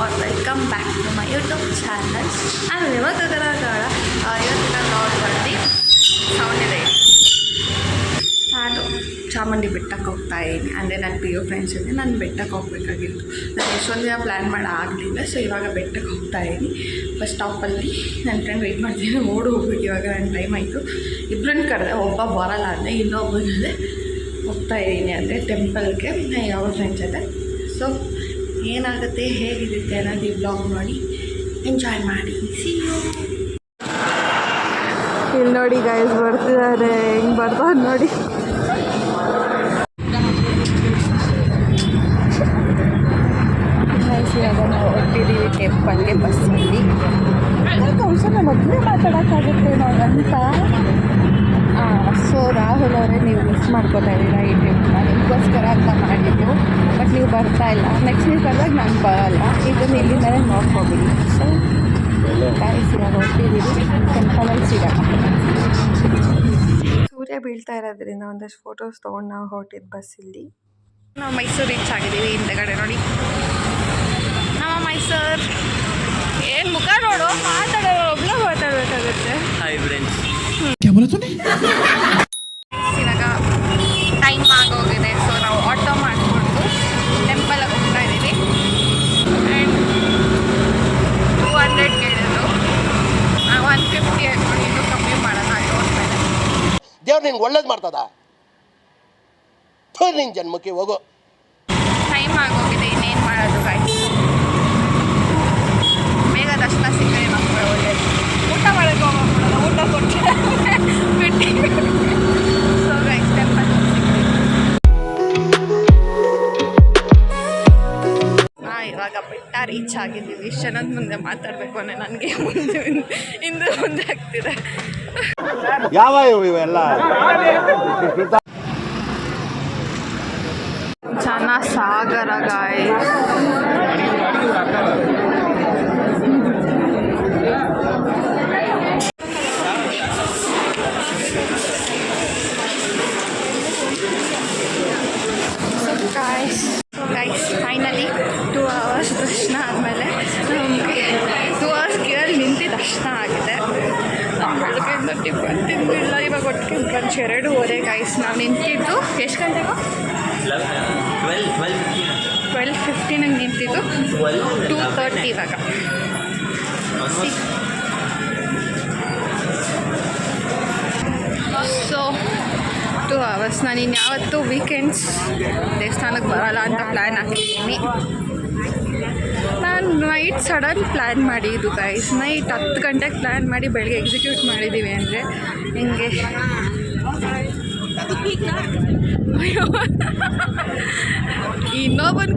R welcome back to my YouTube channel. ನಾನು ಇವತ್ತು ಇವತ್ತಿನ ಲಾಗ್ ಮಾಡಿ ಸೌಂಡ್ ಇದೆ. ನಾನು ಚಾಮುಂಡಿ ಬೆಟ್ಟಕ್ಕೆ ಹೋಗ್ತಾ ಇದ್ದೀನಿ. ಅಂದರೆ ನನ್ನ ಪಿ ಯು ಫ್ರೆಂಡ್ಸ್ ಜೊತೆ ನಾನು ಬೆಟ್ಟಕ್ಕೆ ಹೋಗಬೇಕಾಗಿತ್ತು. ನಾನು ಎಷ್ಟೊಂದು ದಿನ ಪ್ಲ್ಯಾನ್ ಮಾಡಿ ಆಗಲಿಲ್ಲ. ಸೊ ಇವಾಗ ಬೆಟ್ಟಕ್ಕೆ ಹೋಗ್ತಾ ಇದ್ದೀನಿ. ಬಸ್ ಸ್ಟಾಪಲ್ಲಿ ನನ್ನ ಫ್ರೆಂಡ್ ವೆಯ್ಟ್ ಮಾಡ್ತೀನಿ. ಓಡಿ ಹೋಗ್ಬೇಕು. ಇವಾಗ ನನ್ನ ಟೈಮ್ ಆಯಿತು. ಇಬ್ಬರನ್ನ ಕರೆದೆ, ಒಬ್ಬ ಬರಲ್ಲ ಅಂದರೆ ಇನ್ನೊಬ್ಬ ಜೊತೆ ಹೋಗ್ತಾ ಇದ್ದೀನಿ. ಅಂದರೆ ಟೆಂಪಲ್ಗೆ ಯಾವ ಫ್ರೆಂಡ್ಸ್ ಜೊತೆ. ಸೊ ಏನಾಗುತ್ತೆ, ಹೇಗಿರುತ್ತೆ ಅನ್ನೋದು ಈ ಬ್ಲಾಗ್ ನೋಡಿ ಎಂಜಾಯ್ ಮಾಡಿ. See you. ಇಲ್ಲಿ ನೋಡಿ ಗೈಸ್ ಬರ್ತಿದ್ದಾರೆ, ಹೆಂಗೆ ಬರ್ತಾರೆ ನೋಡಿ. ಇವಾಗ ನಾವು ಹೊಟ್ಟಿದ್ದೀವಿ ಟೆಂಪಲ್ಗೆ ಬಸ್ಸಲ್ಲಿ. ಕೌಶಲ್ ನಾನು ಒಬ್ಬನೇ ಮಾತಾಡೋಕ್ಕಾಗುತ್ತೆ ನೋಡಂತ. ಸೊ ರಾಹುಲ್ ಅವರೇ, ನೀವು ಮಿಸ್ ಮಾಡ್ಕೋತಾ ಇದ್ದೀರಾ ಈ ಟೆಂಪಲ್. ನಿಮಗೋಸ್ಕರ ಅಂತ ಮಾಡಿದ್ದು, ಬಟ್ ನೀವು ಬರ್ತಾ ಇಲ್ಲ. ನೆಕ್ಸ್ಟ್ ವೀಕ್ ಬಂದಾಗ ನಾನು ಬರೋಲ್ಲ. ಇದನ್ನು ಇಲ್ಲಿಂದಲೇ ನೋಡ್ಕೊಬಿಡಿ. ಸೊ ಗೈಸ್ ಇವಾಗ ಹೊಟ್ಟಿದ್ದೀವಿ ಟೆಂಪಲಲ್ಲಿ ಸಿಗೋಣ. ಸೂರ್ಯ ಬೀಳ್ತಾ ಇರೋದ್ರಿಂದ ಒಂದಷ್ಟು ಫೋಟೋಸ್ ತೊಗೊಂಡು ನಾವು ಹೊರಟಿದ್ದು ಬಸ್ಸಲ್ಲಿ. ನಾವು ಮೈಸೂರು ರೀಚ್ ಆಗಿದ್ದೀವಿ. ಹಿಂದೆಗಡೆ ನೋಡಿ ನಮ್ಮ ಮೈಸೂರು. ಏನು ಮುಖ ನೋಡು, ಮಾತಾಡೋರು ಒಬ್ಳು ಮಾತಾಡಬೇಕಾಗುತ್ತೆ. ಇವಾಗ ಟೈಮ್ ಆಗೋಗಿದೆ. ಸೊ ನಾವು ಆಟೋ ಮಾಡಿಕೊಂಡು ಟೆಂಪಲ್ಗೆ ಹೋಗ್ತಾ ಇದ್ದೀವಿ. ಆ್ಯಂಡ್ 200 ಕೇಳಿದ್ರು, 150 ಹಾಕೊಂಡು ಇನ್ನೂ ಕಮ್ಮಿ ಮಾಡೋಣ ಹೋಗ್ತಾಯಿದೆ. ದೇವ್ರು ನಿಂಗೆ ಒಳ್ಳೇದು ಮಾಡ್ತದ, ನಿನ್ನ ಜನ್ಮಕ್ಕೆ ಹೋಗೋ. ಟೈಮ್ ಆಗೋಗಿದೆ, ಇನ್ನೇನು ಮಾಡೋದು ಗಾಯ್ಸ್. ಬೇಗ ದರ್ಶನ ಸಿಕ್ಕರೆ ಮಕ್ಕಳು ಒಳ್ಳೇದು. ಊಟ ಮಾಡೋಕ್ಕೆ ಹೋಗೋಣ, ಊಟ ಕೊಡ್ತೀನಿ ಬಿಟ್ಟು. ಸೊ ಗೈಸ್ ಟೆಂಪಲ್ ಇವಾಗ ಬೆಟ್ಟ ರೀಚ್ ಆಗಿದ್ದೀವಿ. ಇಷ್ಟು ಜನದ ಮುಂದೆ ಮಾತಾಡಬೇಕು ಅಂದರೆ ನನಗೆ ಮುಂದೆ ಆಗ್ತಿದೆ. ಯಾವ ಇವೆಲ್ಲ ಜನ ಸಾಗರ ಗಾಯ್ಸ್. ಗೈಸ್ ಫೈನಲಿ 2 hours ದರ್ಶನ ಆದಮೇಲೆ ನಮಗೆ 2 hours ಕ್ಯೂರಲ್ಲಿ ನಿಂತು ದರ್ಶನ ಆಗಿದೆ. ಬೆಳಗ್ಗೆಯಿಂದ ಟಿಫನ್ ತಿಂದಿಲ್ಲ. ಇವಾಗ ಒಟ್ಟಿಗೆ ಲಂಚ್ 2:30 ಗೈಸ್. ನಾವು ನಿಂತಿದ್ದು ಎಷ್ಟು ಗಂಟೆಗೂ 12:15 ನಿಂತಿದ್ದು 2:30 ಇವಾಗ. So 2 hours. ನಾನು ಇನ್ಯಾವತ್ತೂ ವೀಕೆಂಡ್ಸ್ ದೇವಸ್ಥಾನಕ್ಕೆ ಬರೋಲ್ಲ ಅಂತ ಪ್ಲ್ಯಾನ್ ಹಾಕಿದ್ದೀನಿ. ನಾನು ನೈಟ್ ಸಡನ್ ಪ್ಲ್ಯಾನ್ ಮಾಡಿದ್ದು ಗೈಸ್. ನೈಟ್ 10 ಗಂಟೆಗೆ ಪ್ಲ್ಯಾನ್ ಮಾಡಿ ಬೆಳಗ್ಗೆ ಎಕ್ಸಿಕ್ಯೂಟ್ ಮಾಡಿದ್ದೀವಿ ಅಂದರೆ ಹಿಂಗೆ. ಇನ್ನೊಬ್ಬನ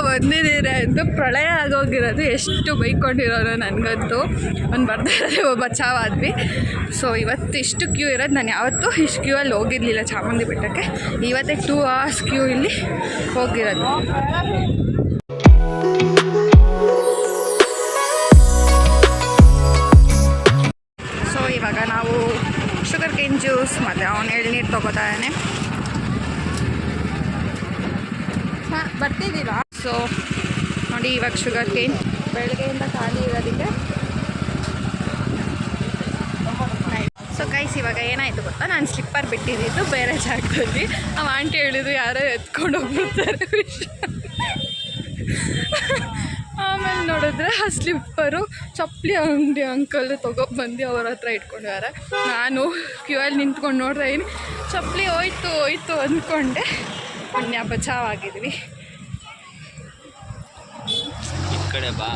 ಬಂದಿದ್ದೀರ ಅಂತ ಪ್ರಳಯ ಆಗೋಗಿರೋದು. ಎಷ್ಟು ಬೈಕೊಂಡಿರೋರು ನನಗಂತೂ. ಒಂದು ಬರ್ತಾರೆ ಬಚಾವಾದ್ವಿ. ಸೊ ಇವತ್ತು ಇಷ್ಟು ಕ್ಯೂ ಇರೋದು. ನಾನು ಯಾವತ್ತೂ ಇಷ್ಟು ಕ್ಯೂ ಅಲ್ಲಿ ಹೋಗಿರಲಿಲ್ಲ ಚಾಮುಂಡಿ ಬೆಟ್ಟಕ್ಕೆ. ಇವತ್ತೇ 2 hours ಕ್ಯೂ ಇಲ್ಲಿ ಹೋಗಿರೋದು. ಸೊ ಇವಾಗ ನಾವು ಶುಗರ್ ಕೇನ್ ಜ್ಯೂಸ್ ಮತ್ತು ಅವನು ಎಳ್ನೀರು ತೊಗೋತಾನೆ. ಬರ್ತಿದ್ದೀರಾ? ಸೊ ನೋಡಿ ಇವಾಗ ಶುಗರ್ ಕೇನ್ ಬೆಳಗ್ಗೆಯಿಂದ ಖಾಲಿ ಇರೋದಕ್ಕೆ. ಸೊ ಗೈಸ್ ಇವಾಗ ಏನಾಯಿತು ಗೊತ್ತಾ, ನಾನು ಸ್ಲಿಪ್ಪರ್ ಬಿಟ್ಟಿದ್ದು ಬೇರೆ ಜಾಗದಲ್ಲಿ. ಆ ಆಂಟಿ ಹೇಳಿದ್ರು ಯಾರೋ ಎತ್ಕೊಂಡು ಹೋಗ್ಬಿಡ್ತಾರೆ. ಆಮೇಲೆ ನೋಡಿದ್ರೆ ಆ ಸ್ಲಿಪ್ಪರು ಚಪ್ಪಲಿ ಅಂಗಡಿ ಅಂಕಲ್ ತೊಗೊಬಂದು ಅವ್ರ ಹತ್ರ ಇಟ್ಕೊಂಡಿದ್ದಾರೆ. ನಾನು ಕ್ಯೂ ಅಲ್ಲಿ ನಿಂತ್ಕೊಂಡು ನೋಡ್ತಾ ಇದ್ದೀನಿ. ಚಪ್ಪಲಿ ಹೋಯ್ತು ಅಂದ್ಕೊಂಡೆ. ಪುಣ್ಯ ಬಚಾವಾಗಿದ್ವಿ. ಕಡೆ ಬಾ.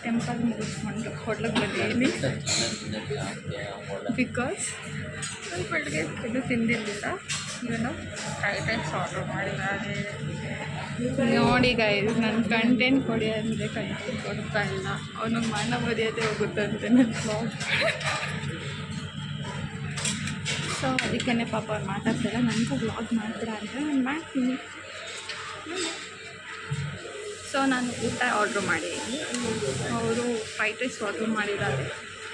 ಟೆಂಪಲ್ ಮುಗಿಸ್ಕೊಂಡು ಹೋಟ್ಲಿಗೆ ಬಂದಿದ್ದೀನಿ. ಬಿಕಾಸ್ ನಾನು ಬೆಳಗ್ಗೆ ಇದು ತಿಂದಿರಲಿಲ್ಲ. ಇದನ್ನು ಫ್ರೈಡ್ ರೈಸ್ ಆರ್ಡ್ರ್ ಮಾಡಿದ್ದಾರೆ. ನೋಡಿ ಗೈಸ್, ನನ್ನ ಕಂಟೆಂಟ್ ಕೊಡಿ ಅಂದರೆ ಕಂಟೆಂಟ್ ಕೊಡ್ತಾ ಇಲ್ಲ. ಅವನಿಗೆ ಮಾನ ಮರ್ಯಾದೆ ಹೋಗುತ್ತಂತೆ ನನ್ನ ಬ್ಲಾಗ್. ಸೊ ಅದಕ್ಕೇ ಪಾಪ ಅವ್ರು ಮಾತಾಡ್ತಾರೆ. ನನಗೂ ಬ್ಲಾಗ್ ಮಾಡ್ತೀರಾ ಅಂದರೆ ನಾನು ಮಾಡ್ತೀನಿ. ಸೊ ನಾನು ಊಟ ಆರ್ಡ್ರ್ ಮಾಡಿದ್ದೀನಿ. ಅವರು ಫ್ರೈಡ್ ರೈಸ್ ಆರ್ಡ್ರ್ ಮಾಡಿದ್ದಾರೆ.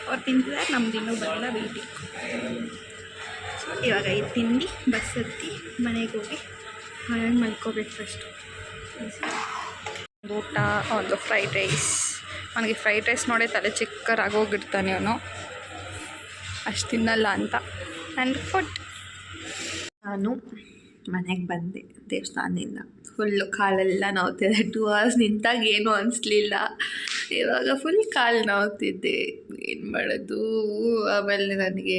ಅವ್ರು ತಿಂತಿದ್ದಾರೆ, ನಮ್ದು ಇನ್ನೂ ಬರಲ್ಲ, ವೇಟಿಂಗ್. ಸೊ ಇವಾಗ ಇದು ತಿಂದು ಬಸ್ ಹತ್ತಿ ಮನೆಗೆ ಹೋಗಿ ಮನೆಗೆ ಮಲ್ಕೋಬೇಕು ಫಸ್ಟು. ಊಟ ಒಂದು ಫ್ರೈಡ್ ರೈಸ್. ನನಗೆ ಫ್ರೈಡ್ ರೈಸ್ ನೋಡಿ ತಲೆ ಚಿಕ್ಕರಾಗೋಗಿರ್ತಾನೆ ಅವನು, ಅಷ್ಟು ತಿನ್ನಲ್ಲ ಅಂತ. And food. ನಾನು ಮನೆಗೆ ಬಂದೆ ದೇವಸ್ಥಾನದಿಂದ. ಫುಲ್ಲು ಕಾಲೆಲ್ಲ ನೋವ್ತಿದೆ. 2 hours ನಿಂತಾಗ ಏನೂ ಅನಿಸ್ಲಿಲ್ಲ, ಇವಾಗ ಫುಲ್ ಕಾಲು ನೋವ್ತಿದ್ದೆ. ಏನು ಮಾಡೋದು? ಆಮೇಲೆ ನನಗೆ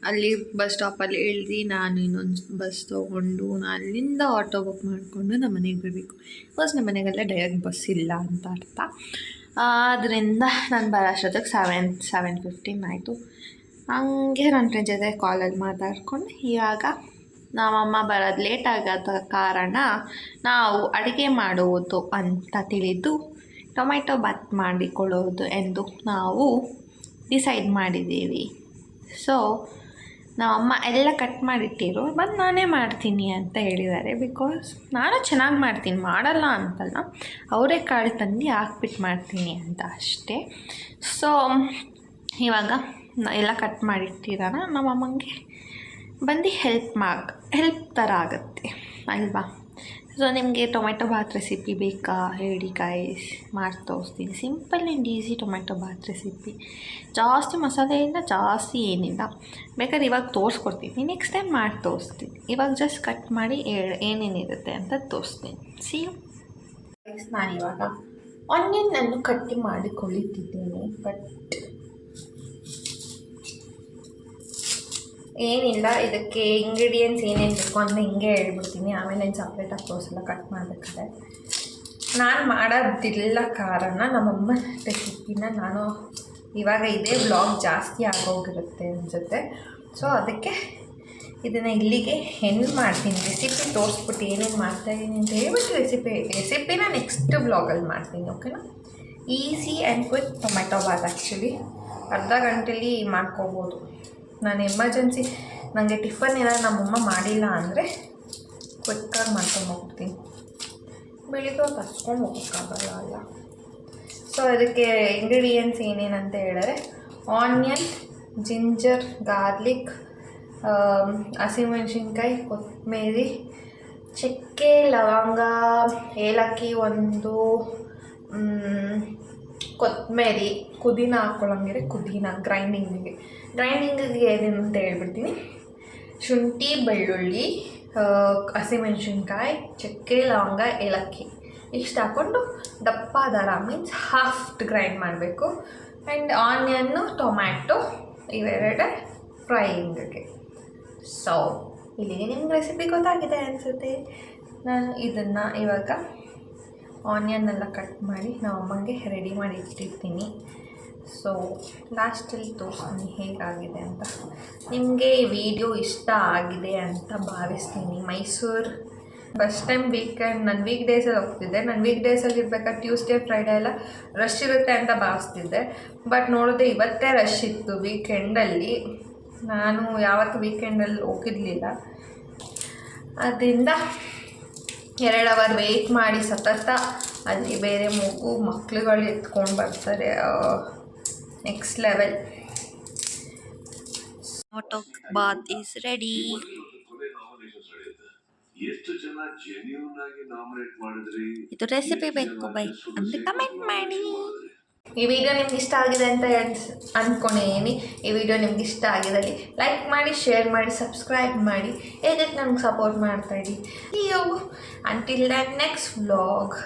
ಅಲ್ಲಿ ಬಸ್ ಸ್ಟಾಪಲ್ಲಿ ಇಳಿದು ನಾನು ಇನ್ನೊಂದು ಬಸ್ ತೊಗೊಂಡು ನಾನು ಅಲ್ಲಿಂದ ಆಟೋ ಬುಕ್ ಮಾಡಿಕೊಂಡು ನಮ್ಮ ಮನೆಗೆ ಬರಬೇಕು. ಬಿಕಾಸ್ ನಮ್ಮ ಮನೆಗೆಲ್ಲ ಡೈರೆಕ್ಟ್ ಬಸ್ ಇಲ್ಲ ಅಂತ ಅರ್ಥ. ಆದ್ದರಿಂದ ನಾನು ಬರೋ ಅಷ್ಟೊತ್ತಿಗೆ 7:15 ಆಯಿತು. ಹಂಗೆ ನನ್ನ ಫ್ರೆಂಡ್ ಜೊತೆ ಕಾಲಲ್ಲಿ ಮಾತಾಡ್ಕೊಂಡು ಇವಾಗ ನಮ್ಮಮ್ಮ ಬರೋದು ಲೇಟ್ ಆಗೋದ ಕಾರಣ ನಾವು ಅಡುಗೆ ಮಾಡುವುದು ಅಂತ ತಿಳಿದು ಟೊಮೆಟೊ ಬಾತ್ ಮಾಡಿಕೊಳ್ಳೋದು ಎಂದು ನಾವು ಡಿಸೈಡ್ ಮಾಡಿದ್ದೀವಿ. ಸೊ ನಮ್ಮಮ್ಮ ಎಲ್ಲ ಕಟ್ ಮಾಡಿಟ್ಟಿರು, ಬಂದು ನಾನೇ ಮಾಡ್ತೀನಿ ಅಂತ ಹೇಳಿದ್ದಾರೆ. ಬಿಕಾಸ್ ನಾನು ಚೆನ್ನಾಗಿ ಮಾಡ್ತೀನಿ, ಮಾಡಲ್ಲ ಅಂತಲ್ಲ, ಅವರೇ ಕಾಳು ತಂದು ಹಾಕ್ಬಿಟ್ಟು ಮಾಡ್ತೀನಿ ಅಂತ ಅಷ್ಟೇ. ಸೊ ಇವಾಗ ಎಲ್ಲ ಕಟ್ ಮಾಡಿಟ್ಟಿರೋಣ, ನಮ್ಮಮ್ಮಂಗೆ ಬಂದು ಹೆಲ್ಪ್ ಥರ ಆಗುತ್ತೆ ಅಲ್ವಾ. ಸೊ ನಿಮಗೆ ಟೊಮೆಟೊ ಬಾತ್ ರೆಸಿಪಿ ಬೇಕಾ ಹೇಳಿ ಗೈಸ್, ಮಾಡಿ ತೋರಿಸ್ತೀನಿ. Simple and easy tomato bath recipe. ಜಾಸ್ತಿ ಮಸಾಲೆ ಇಲ್ಲ, ಜಾಸ್ತಿ ಏನಿಲ್ಲ. ಬೇಕಾದ್ರೆ ಇವಾಗ ತೋರಿಸ್ಕೊಡ್ತೀನಿ, ನೆಕ್ಸ್ಟ್ ಟೈಮ್ ಮಾಡಿ ತೋರಿಸ್ತೀನಿ. ಇವಾಗ ಜಸ್ಟ್ ಕಟ್ ಮಾಡಿ ಏನೇನಿರುತ್ತೆ ಅಂತ ತೋರಿಸ್ತೀನಿ. ಸಿ ಗೈಸ್, ನಾನಿವಾಗ ಆನಿಯನ್ನನ್ನು ಕಟ್ಟಿ ಮಾಡಿಕೊಳ್ಳುತ್ತಿದ್ದೇನೆ. ಬಟ್ ಏನಿಲ್ಲ, ಇದಕ್ಕೆ ಇಂಗ್ರೀಡಿಯೆಂಟ್ಸ್ ಏನೇನು ಬೇಕು ಅಂತ ಹಿಂಗೆ ಹೇಳ್ಬಿಡ್ತೀನಿ. ಆಮೇಲೆ ಏನು ಸಪ್ರೇಟಾಗಿ ತೋರಿಸಲ್ಲ ಕಟ್ ಮಾಡಬೇಕಾದ್ರೆ. ನಾನು ಮಾಡೋದಿಲ್ಲ ಕಾರಣ ನಮ್ಮಮ್ಮ ರೆಸಿಪಿನ ನಾನು ಇವಾಗ ಇದೇ ವ್ಲಾಗ್ ಜಾಸ್ತಿ ಆಗೋಗಿರುತ್ತೆ ಅನಿಸುತ್ತೆ. ಸೊ ಅದಕ್ಕೆ ಇದನ್ನು ಇಲ್ಲಿಗೆ ಹೆಣ್ಣು ಮಾಡ್ತೀನಿ. ರೆಸಿಪಿ ತೋರಿಸ್ಬಿಟ್ಟು ಏನೇನು ಮಾಡ್ತಾಯಿದ್ದೀನಿ ಅಂತ ಹೇಳ್ಬಿಟ್ಟು ರೆಸಿಪಿನ ನೆಕ್ಸ್ಟ್ ವ್ಲಾಗಲ್ಲಿ ಮಾಡ್ತೀನಿ. ಓಕೆನಾ? Easy and quick tomato bath. Actually ಅರ್ಧ ಗಂಟೆಲಿ ಮಾಡ್ಕೋಬೋದು. ನಾನು ಎಮರ್ಜೆನ್ಸಿ ನನಗೆ ಟಿಫನ್ ಏನಾದ್ರು ನಮ್ಮಮ್ಮ ಮಾಡಿಲ್ಲ ಅಂದರೆ ಕ್ವಿಕ್ಕಾಗಿ ಮಾಡ್ಕೊಂಡು ಹೋಗ್ತೀನಿ. ಬೆಳಿಗ್ಗೆ ಹೊತ್ತು ಹಚ್ಕೊಂಡು ಹೋಗೋಕ್ಕಾಗಲ್ಲ ಅಲ್ಲ. ಸೊ ಅದಕ್ಕೆ ಇಂಗ್ರೀಡಿಯೆಂಟ್ಸ್ ಏನೇನಂತ ಹೇಳಿದ್ರೆ ಆನಿಯನ್, ಜಿಂಜರ್, ಗಾರ್ಲಿಕ್, ಹಸಿಮೆಣ್ಸಿನ್ಕಾಯಿ, ಕೊತ್ತಂಬರಿ, ಚಕ್ಕೆ, ಲವಂಗ, ಏಲಕ್ಕಿ, ಒಂದು ಕೊತ್ತಂಬರಿ, ಪುದೀನ ಹಾಕ್ಕೊಳ್ಳಂಗಿದ್ರೆ ಪುದೀನ, ಗ್ರೈಂಡಿಂಗಿಗೆ ಏನೇನು ಅಂತ ಹೇಳ್ಬಿಡ್ತೀನಿ. ಶುಂಠಿ, ಬೆಳ್ಳುಳ್ಳಿ, ಹಸಿಮೆಣ್ಸಿನ್ಕಾಯಿ, ಚಕ್ಕೆ, ಲವಂಗ, ಏಲಕ್ಕಿ ಇಷ್ಟು ಹಾಕ್ಕೊಂಡು ದಪ್ಪ ದರ ಮೀನ್ಸ್ ಹಾಫ್ ಗ್ರೈಂಡ್ ಮಾಡಬೇಕು. ಆ್ಯಂಡ್ ಆನಿಯನ್ನು, ಟೊಮ್ಯಾಟೊ ಇವೆರಡೆ ಫ್ರೈಯಿಂಗಿಗೆ. ಸೊ ಇಲ್ಲಿಗೆ ನಿಮ್ಗೆ ರೆಸಿಪಿ ಗೊತ್ತಾಗಿದೆ ಅನಿಸುತ್ತೆ. ನಾನು ಇದನ್ನು ಇವಾಗ ಆನಿಯನ್ನೆಲ್ಲ ಕಟ್ ಮಾಡಿ ನಾವು ಅಮ್ಮಂಗೆ ರೆಡಿ ಮಾಡಿ ಇಟ್ಟಿರ್ತೀನಿ. ಸೊ ಲಾಸ್ಟಲ್ಲಿ ತೋರಿಸ್ತೀನಿ ಹೇಗಾಗಿದೆ ಅಂತ. ನಿಮಗೆ ಈ ವಿಡಿಯೋ ಇಷ್ಟ ಆಗಿದೆ ಅಂತ ಭಾವಿಸ್ತೀನಿ. ಮೈಸೂರು ಫಸ್ಟ್ ಟೈಮ್ ನಾನು ವೀಕ್ ಡೇಸಲ್ಲಿ ಹೋಗ್ತಿದ್ದೆ. ನಾನು ವೀಕ್ ಡೇಸಲ್ಲಿ ಇರ್ಬೇಕಾದ್ರೆ ಟ್ಯೂಸ್ಡೇ ಫ್ರೈಡೇ ಎಲ್ಲ ರಶ್ ಇರುತ್ತೆ ಅಂತ ಭಾವಿಸ್ತಿದ್ದೆ. ಬಟ್ ನೋಡಿದ್ರೆ ಇವತ್ತೇ ರಶ್ ಇತ್ತು ವೀಕೆಂಡಲ್ಲಿ. ನಾನು ಯಾವತ್ತೂ ವೀಕೆಂಡಲ್ಲಿ ಹೋಗಿರಲಿಲ್ಲ. ಅದರಿಂದ 2 ಅವರ್ ವೆಯ್ಟ್ ಮಾಡಿ ಸತತ ಅಲ್ಲಿ ಬೇರೆ ಮಕ್ಕಳುಗಳು ಎತ್ಕೊಂಡು ಬರ್ತಾರೆ. Next level. Tomato bath is ready. ಇದು ರೆಸಿಪಿ ಬೇಕು ಬೈ ಅಂತ ಕಮೆಂಟ್ ಮಾಡಿ. ಈ ವಿಡಿಯೋ ನಿಮ್ಗೆ ಇಷ್ಟ ಆಗಿದೆ ಅಂತ ಅಂದ್ಕೊಂಡಿದ್ದೀನಿ. ಈ ವಿಡಿಯೋ ನಿಮ್ಗೆ ಇಷ್ಟ ಆಗಿದ್ದಲ್ಲಿ ಲೈಕ್ ಮಾಡಿ, ಶೇರ್ ಮಾಡಿ, ಸಬ್ಸ್ಕ್ರೈಬ್ ಮಾಡಿ. ಹೇಗೆ ನನಗೆ ಸಪೋರ್ಟ್ ಮಾಡ್ತಾಯಿರಿ. Until that next vlog.